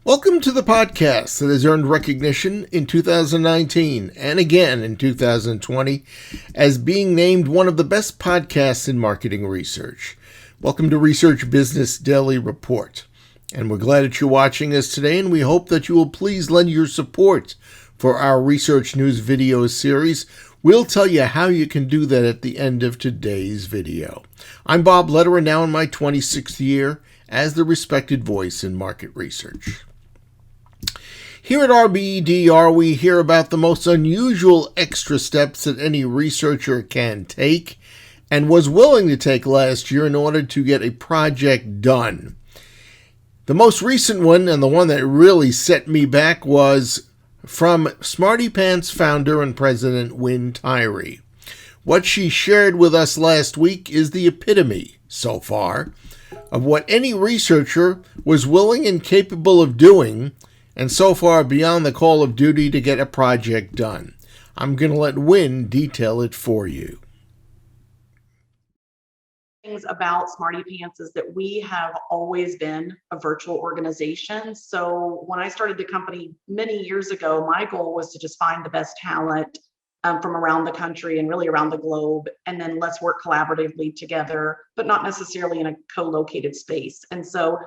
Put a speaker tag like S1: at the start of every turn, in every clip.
S1: Welcome to the podcast that has earned recognition in 2019 and again in 2020 as being named one of the best podcasts in marketing research. Welcome to Research Business Daily Report. And we're glad that you're watching us today, and we hope that you will please lend your support for our Research News video series. We'll tell you how you can do that at the end of today's video. I'm Bob Lederer, now in my 26th year as the respected voice in market research. Here at RBDR, we hear about the most unusual extra steps that any researcher can take and was willing to take last year in order to get a project done. The most recent one, and the one that really set me back, was from Smarty Pants founder and President Wynne Tyree. What she shared with us last week is the epitome, so far, of what any researcher was willing and capable of doing, and so far beyond the call of duty to get a project done. I'm going to let Wynne detail it for you.
S2: Things about Smarty Pants is that we have always been a virtual organization. So when I started the company many years ago, my goal was to just find the best talent from around the country and really around the globe, and then let's work collaboratively together, but not necessarily in a co-located space. And so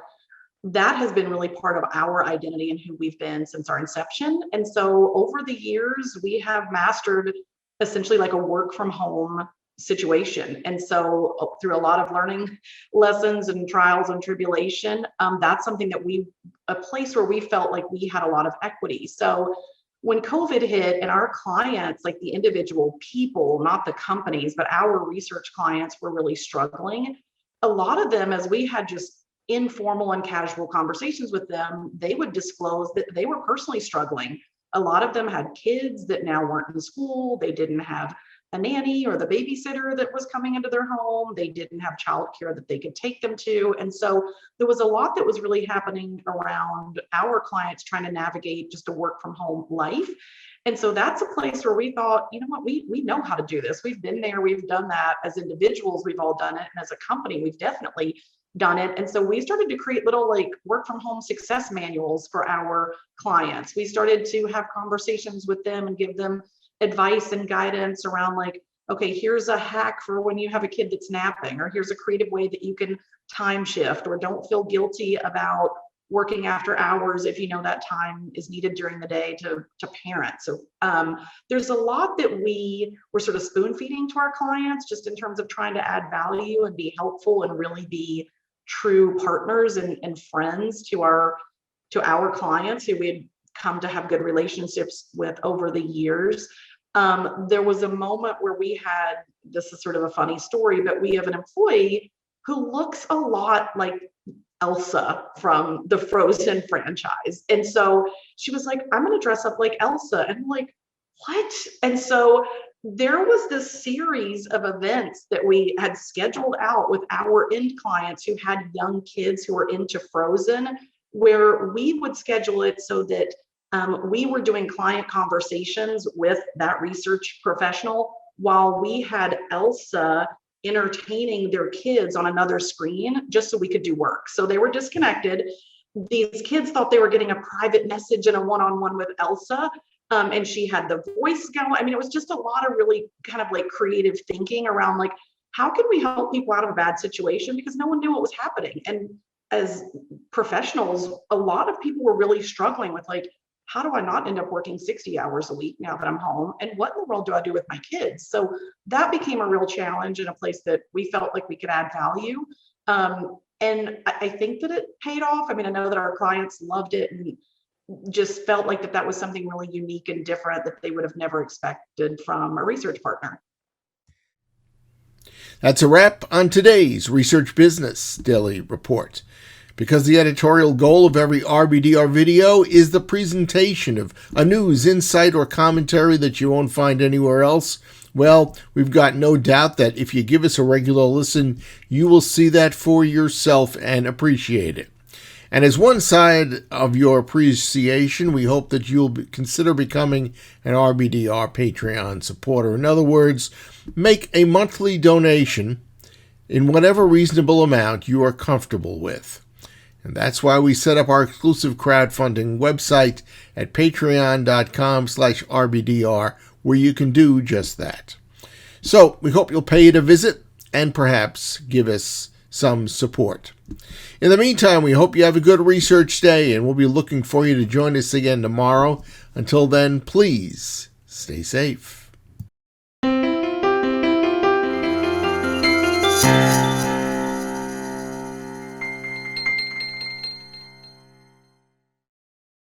S2: that has been really part of our identity and who we've been since our inception. And so over the years, we have mastered essentially like a work from home situation. And so through a lot of learning lessons and trials and tribulation, that's something that a place where we felt like we had a lot of equity. So when COVID hit and our clients, like the individual people, not the companies, but our research clients were really struggling, a lot of them, as we had just informal and casual conversations with them, they would disclose that they were personally struggling. A lot of them had kids that now weren't in school. They didn't have a nanny or the babysitter that was coming into their home. They didn't have childcare that they could take them to. And so there was a lot that was really happening around our clients trying to navigate just a work from home life. And so that's a place where we thought, you know what, we know how to do this. We've been there, we've done that. As individuals, we've all done it. And as a company, we've definitely done it. And so we started to create little like work from home success manuals for our clients. We started to have conversations with them and give them advice and guidance around like, okay, here's a hack for when you have a kid that's napping, or here's a creative way that you can time shift, or don't feel guilty about working after hours if you know that time is needed during the day to parent. So there's a lot that we were sort of spoon feeding to our clients just in terms of trying to add value and be helpful and really be true partners and friends to our clients who we had come to have good relationships with over the years. There was a moment where we had, this is sort of a funny story, but we have an employee who looks a lot like Elsa from the Frozen franchise. And so she was like, I'm going to dress up like Elsa. And I'm like, what? And so there was this series of events that we had scheduled out with our end clients who had young kids who were into Frozen, where we would schedule it so that we were doing client conversations with that research professional while we had Elsa entertaining their kids on another screen just so we could do work. So they were disconnected. These kids thought they were getting a private message and a one-on-one with Elsa. And she had the voice going. I mean, it was just a lot of really kind of like creative thinking around like, how can we help people out of a bad situation? Because no one knew what was happening. And as professionals, a lot of people were really struggling with like, how do I not end up working 60 hours a week now that I'm home? And what in the world do I do with my kids? So that became a real challenge and a place that we felt like we could add value. And I think that it paid off. I mean, I know that our clients loved it and just felt like that was something really unique and different that they would have never expected from a research partner.
S1: That's a wrap on today's Research Business Daily Report. Because the editorial goal of every RBDR video is the presentation of a news, insight, or commentary that you won't find anywhere else, well, we've got no doubt that if you give us a regular listen, you will see that for yourself and appreciate it. And as one side of your appreciation, we hope that you'll consider becoming an RBDR Patreon supporter. In other words, make a monthly donation in whatever reasonable amount you are comfortable with. And that's why we set up our exclusive crowdfunding website at patreon.com/RBDR, where you can do just that. So we hope you'll pay it a visit and perhaps give us some support. In the meantime, we hope you have a good research day, and we'll be looking for you to join us again tomorrow. Until then, please stay safe.